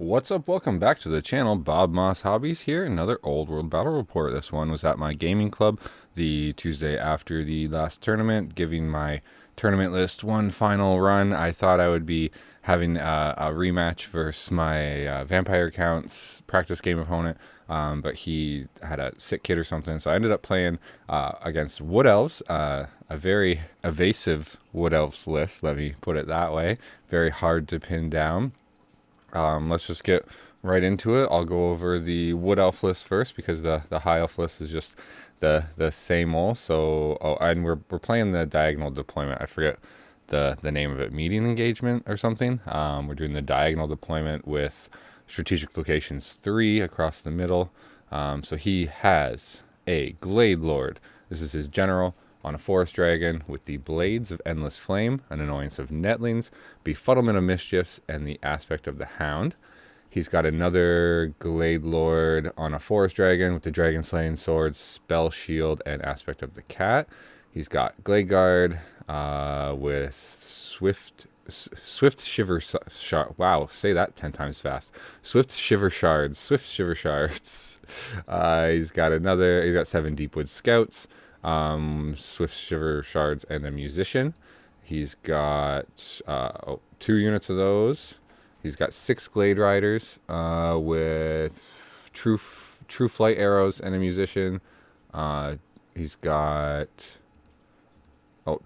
What's up? Welcome back to the channel. Bob Moss Hobbies here. Another Old World Battle Report. This one was at my gaming club the Tuesday after the last tournament, giving my tournament list one final run. I thought I would be having a rematch versus my Vampire Counts practice game opponent, but he had a sick kid or something, so I ended up playing against Wood Elves, a very evasive Wood Elves list, let me put it that way. Very hard to pin down. Let's just get right into it. I'll go over the Wood Elf list first because the High Elf list is just the same old. So, and we're playing the diagonal deployment. I forget the name of it, meeting engagement or something. We're doing the diagonal deployment with strategic locations 3 across the middle. So he has a Glade Lord. This is his general on a forest dragon with the Blades of Endless Flame, an annoyance of Netlings, befuddlement of mischiefs, and the aspect of the Hound. He's got another Glade Lord on a forest dragon with the Dragon Slaying Sword, Spell Shield, and aspect of the Cat. He's got Glade Guard with Swift Shiver Shard. Wow, say that 10 times fast. Swift Shiver Shards. He's got 7 Deepwood Scouts, Swift Shiver Shards, and a Musician. He's got 2 units of those. He's got 6 Glade Riders with True Flight Arrows and a Musician. He's got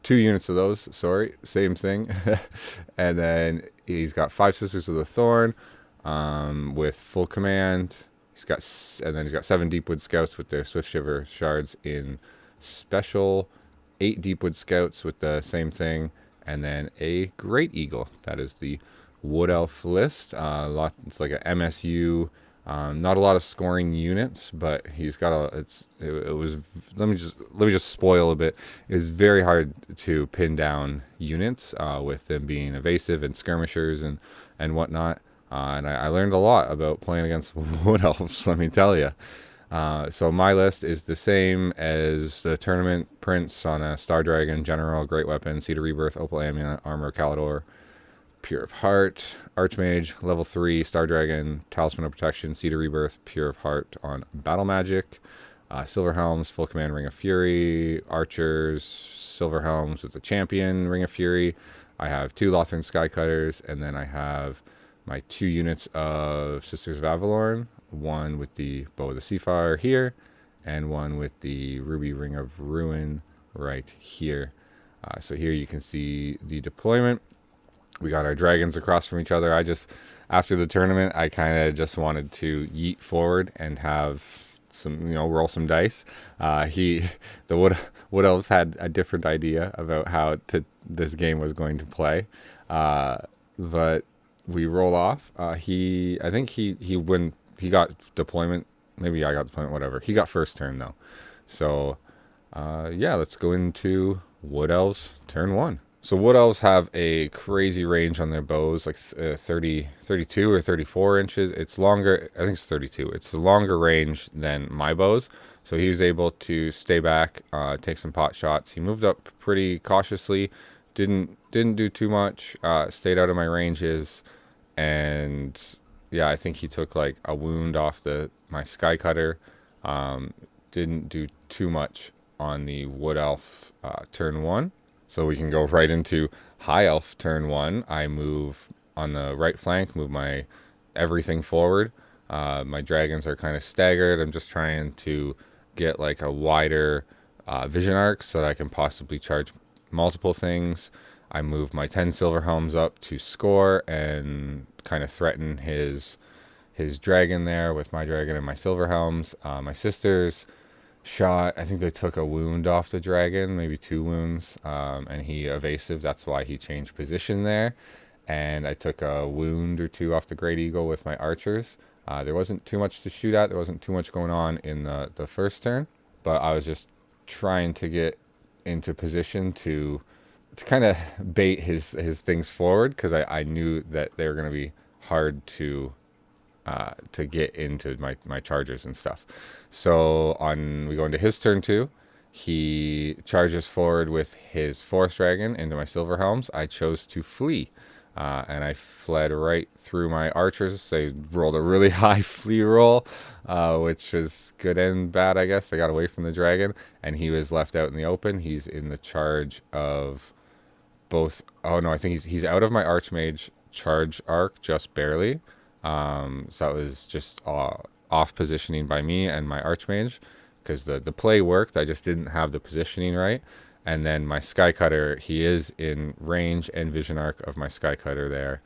2 units of those. Sorry, same thing. And then he's got 5 Sisters of the Thorn with full command. And then he's got 7 Deepwood Scouts with their Swift Shiver Shards in special, 8 Deepwood Scouts with the same thing, and then a Great Eagle. That is the Wood Elf list. It's like a MSU. Not a lot of scoring units, but he's got let me just spoil a bit. It's very hard to pin down units with them being evasive and skirmishers and whatnot. And I learned a lot about playing against Wood Elves, let me tell you. So my list is the same as the tournament prints on a Star Dragon, General, Great Weapon, Seed of Rebirth, Opal Amulet, Armor, Calidor, Pure of Heart, Archmage, level 3, Star Dragon, Talisman of Protection, Seed of Rebirth, Pure of Heart on Battle Magic, Silver Helms, Full Command, Ring of Fury, Archers, Silver Helms with the Champion, Ring of Fury. I have 2 Lothern Skycutters, and then I have my 2 units of Sisters of Avalorn, one with the Bow of the Seafire here, and one with the Ruby Ring of Ruin right here. So here you can see the deployment. We got our dragons across from each other. After the tournament, I kind of just wanted to yeet forward and have some, roll some dice. The Wood Elves had a different idea about how this game was going to play, but we roll off. I think he got deployment. Maybe I got deployment, whatever. He got first turn, though. So, let's go into Wood Elves turn 1. So Wood Elves have a crazy range on their bows, like 32 or 34 inches. It's longer. I think it's 32. It's a longer range than my bows. So he was able to stay back, take some pot shots. He moved up pretty cautiously. Didn't do too much. Stayed out of my ranges. And yeah, I think he took like a wound off my Sky Cutter. Didn't do too much on the Wood Elf turn 1. So we can go right into High Elf turn 1. I move on the right flank, move my everything forward. My dragons are kind of staggered. I'm just trying to get like a wider vision arc so that I can possibly charge multiple things. I move my 10 Silver Helms up to score and kind of threaten his dragon there with my dragon and my Silver Helms. My sisters shot, I think they took a wound off the dragon, maybe 2 wounds, and he evasive. That's why he changed position there. And I took a wound or 2 off the Great Eagle with my archers. There wasn't too much to shoot at. There wasn't too much going on in the first turn, but I was just trying to get into position to kind of bait his things forward, because I knew that they were going to be hard to get into my chargers and stuff. So we go into his turn 2. He charges forward with his Forest Dragon into my Silver Helms. I chose to flee. and I fled right through my archers. They rolled a really high flee roll, which was good and bad, I guess. They got away from the dragon, and he was left out in the open. He's in the charge of both. Oh no, I think he's out of my archmage charge arc just barely. So that was just off positioning by me and my archmage, because the play worked. I just didn't have the positioning right. And then my Skycutter, he is in range and vision arc of my Skycutter there.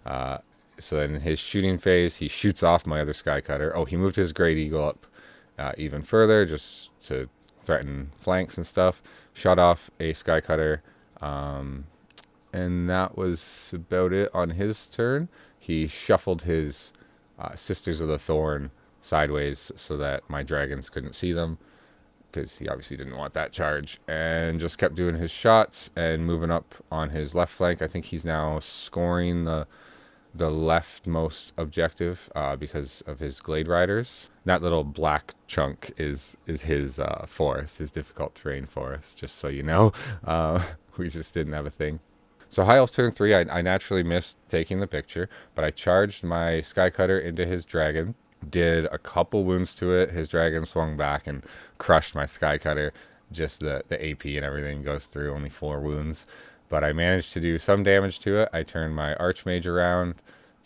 Uh, so then in his shooting phase, he shoots off my other Skycutter. Oh, he moved his Great Eagle up even further just to threaten flanks and stuff. Shot off a Skycutter. And that was about it on his turn. He shuffled his Sisters of the Thorn sideways so that my dragons couldn't see them, because he obviously didn't want that charge, and just kept doing his shots and moving up on his left flank. I think he's now scoring the leftmost objective because of his Glade Riders. That little black chunk is his forest, his difficult terrain forest, just so you know. We just didn't have a thing. So High Elf turn 3, I naturally missed taking the picture, but I charged my Skycutter into his dragon, did a couple wounds to it. His dragon swung back and crushed my Skycutter. Just the AP and everything goes through, only 4 wounds. But I managed to do some damage to it. I turned my Archmage around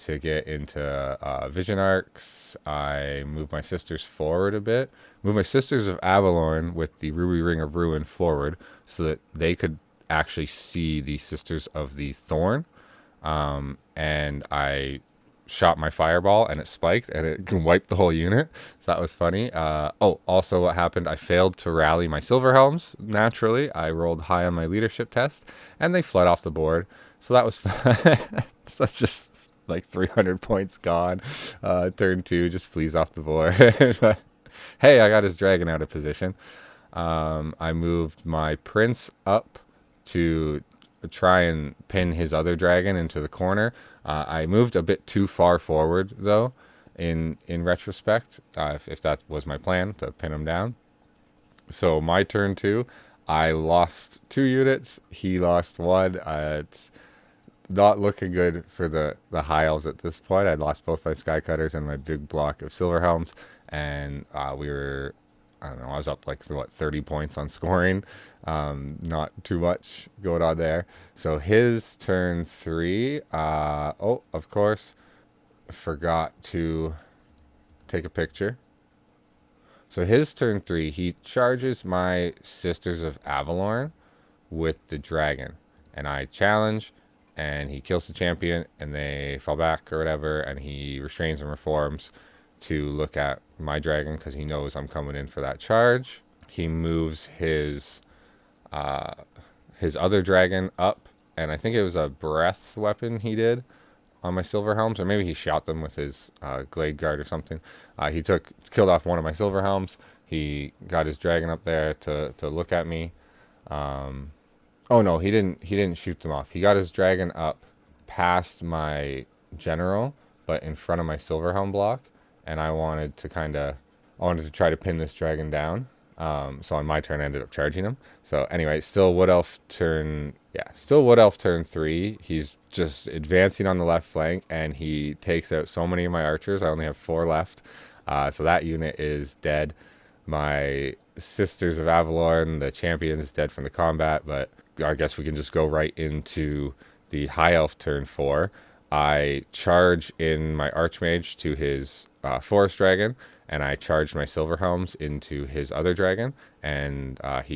to get into vision arcs. I moved my Sisters forward a bit. Moved my Sisters of Avalorn with the Ruby Ring of Ruin forward so that they could actually see the Sisters of the Thorn. And I shot my fireball and it spiked and it wiped the whole unit. So that was funny. Also what happened, I failed to rally my Silverhelms. Naturally, I rolled high on my leadership test and they fled off the board. So that was fun. So that's just like 300 points gone. Turn 2 just flees off the board. But, hey, I got his dragon out of position. I moved my prince up to try and pin his other dragon into the corner. I moved a bit too far forward, though, in retrospect, if that was my plan, to pin him down. So my turn 2, I lost 2 units. He lost 1. It's not looking good for the High Elves at this point. I lost both my Skycutters and my big block of Silverhelms, and we were, I don't know, I was up like 30 points on scoring. Not too much going on there. So his turn 3, of course, forgot to take a picture. So his turn 3, he charges my Sisters of Avalorn with the dragon, and I challenge, and he kills the champion, and they fall back or whatever, and he restrains and reforms to look at my dragon because he knows I'm coming in for that charge. He moves his other dragon up, and I think it was a breath weapon he did on my Silverhelms, or maybe he shot them with his Glade Guard or something. He killed off one of my Silverhelms. He got his dragon up there to look at me. Oh no, he didn't shoot them off. He got his dragon up past my general, but in front of my Silverhelm block, and I wanted to try to pin this dragon down. So on my turn, I ended up charging him. So anyway, still Wood Elf turn 3. He's just advancing on the left flank, and he takes out so many of my archers. I only have 4 left. So that unit is dead. My Sisters of Avalorn, the champion, is dead from the combat, but I guess we can just go right into the High Elf turn 4. I charge in my Archmage to his Forest Dragon, and I charged my Silverhelms into his other dragon, and that's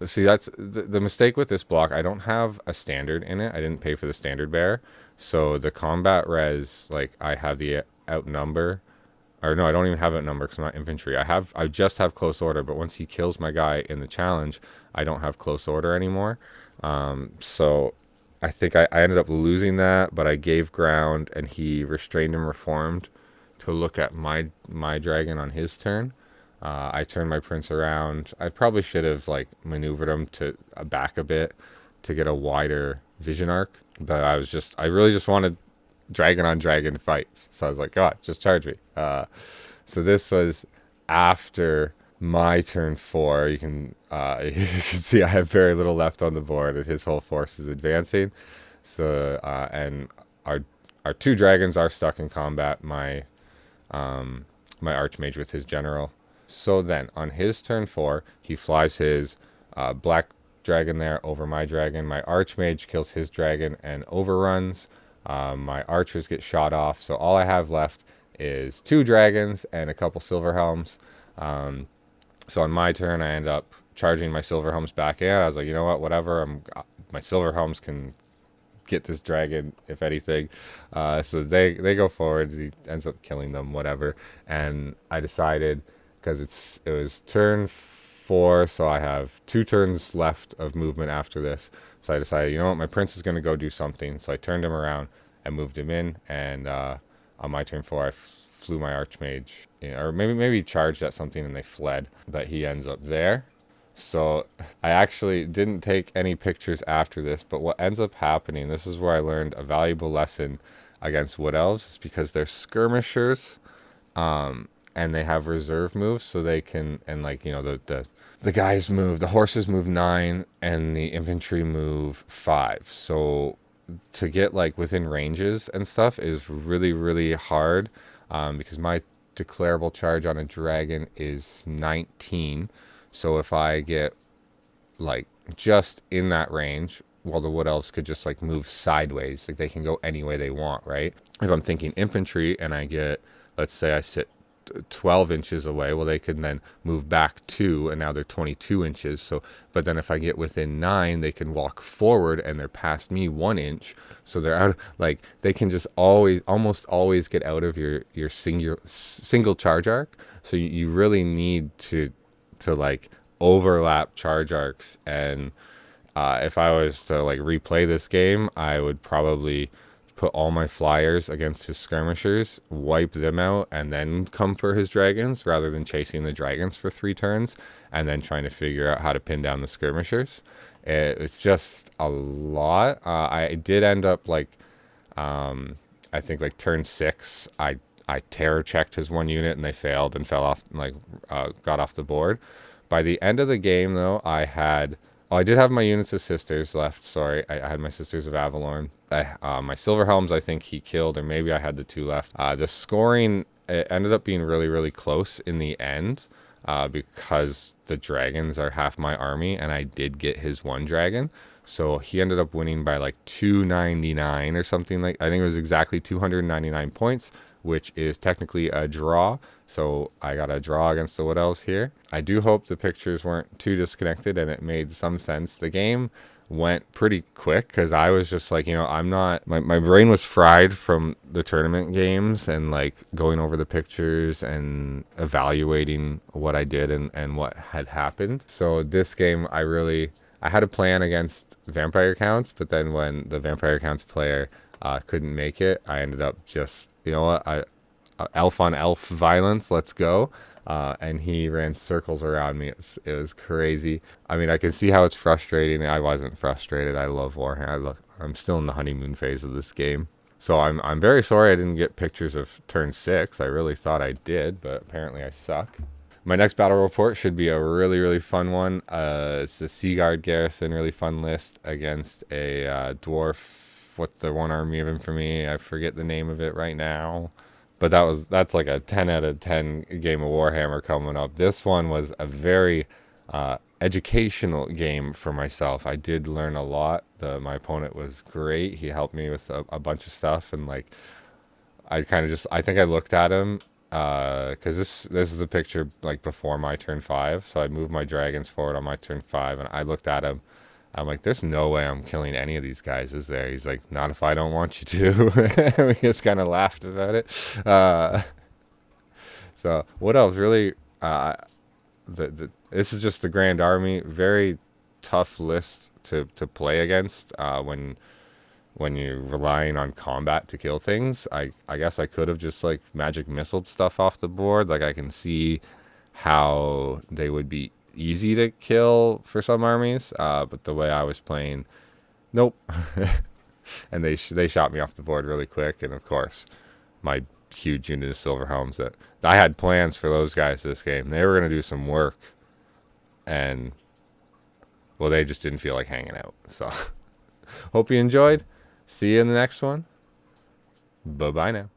the mistake with this block. I don't have a standard in it. I didn't pay for the standard bearer, so the combat res, like, I have the outnumber, or no, I don't even have outnumber because I'm not infantry. I just have close order, but once he kills my guy in the challenge, I don't have close order anymore. So I think I ended up losing that, but I gave ground, and he restrained and reformed to look at my dragon on his turn. I turned my prince around. I probably should have maneuvered him to back a bit to get a wider vision arc, but I really just wanted dragon on dragon fights. So I was like, God, just charge me. So this was after my turn 4. You can see I have very little left on the board, and his whole force is advancing. So and our our two dragons are stuck in combat. My archmage with his general. So then on his turn 4, he flies his black dragon there over my dragon. My archmage kills his dragon and overruns. My archers get shot off. So all I have left is 2 dragons and a couple silver helms. So on my turn, I end up charging my silver helms back in. I was like, you know what, whatever. My silver helms can get this dragon, if anything. So they go forward. He ends up killing them, whatever. And I decided, because it was turn 4, so I have 2 turns left of movement after this. So I decided, you know what, my prince is going to go do something. So I turned him around and moved him in. And on my turn 4, I flew my archmage, or maybe he charged at something and they fled, but he ends up there. So I actually didn't take any pictures after this, but what ends up happening, this is where I learned a valuable lesson against Wood Elves, is because they're skirmishers, and they have reserve moves, so they can, and like, the guys move, the horses move 9, and the infantry move 5. So to get like within ranges and stuff is really, really hard, because my declarable charge on a dragon is 19. So if I get like just in that range, well, the wood elves could just like move sideways, like they can go any way they want, right? If I'm thinking infantry and I get, let's say I sit 12 inches away, well, they can then move back 2, and now they're 22 inches. So, but then if I get within 9, they can walk forward and they're past me 1 inch. So they're out, like they can just almost always get out of your single charge arc. So you really need to like overlap charge arcs. And if I was to like replay this game, I would probably put all my flyers against his skirmishers, wipe them out, and then come for his dragons, rather than chasing the dragons for 3 turns and then trying to figure out how to pin down the skirmishers. It's just a lot. I did end up like, I think like turn 6, I terror checked his 1 unit and they failed and fell off, like got off the board. By the end of the game, though, I did have my units of sisters left. Sorry, I had my sisters of Avalorn. My silver helms, I think he killed, or maybe I had the 2 left. The scoring, it ended up being really, really close in the end, because the dragons are half my army, and I did get his 1 dragon. So he ended up winning by like 299 or something, like, I think it was exactly 299 points, which is technically a draw. So I got a draw against the Wood Elves here. I do hope the pictures weren't too disconnected and it made some sense. The game went pretty quick because I was just like, I'm not, my brain was fried from the tournament games and like going over the pictures and evaluating what I did and what had happened. So this game, I had a plan against Vampire Counts, but then when the Vampire Counts player couldn't make it, I ended up just, elf on elf violence, let's go. And he ran circles around me. It was crazy. I mean, I can see how it's frustrating. I wasn't frustrated. I love Warhammer. I'm still in the honeymoon phase of this game. So I'm very sorry I didn't get pictures of turn 6. I really thought I did, but apparently I suck. My next battle report should be a really, really fun one. It's the Seaguard Garrison, really fun list against a dwarf. What's the one army of infamy? I forget the name of it right now. But that's like a 10 out of 10 game of Warhammer coming up. This one was a very educational game for myself. I did learn a lot. My opponent was great. He helped me with a bunch of stuff, and like I think I looked at him because this is the picture like before my turn 5. So I moved my dragons forward on my turn 5, and I looked at him. I'm like, there's no way I'm killing any of these guys, is there? He's like, not if I don't want you to. We just kind of laughed about it. So what else? Really, this is just the Grand Army. Very tough list to play against when you're relying on combat to kill things. I guess I could have just like magic missiled stuff off the board. Like I can see how they would be easy to kill for some armies, but the way I was playing, nope. And they shot me off the board really quick. And of course, my huge unit of silver helms, that I had plans for those guys this game. They were going to do some work, and well, they just didn't feel like hanging out. So hope you enjoyed. See you in the next one. Bye bye now.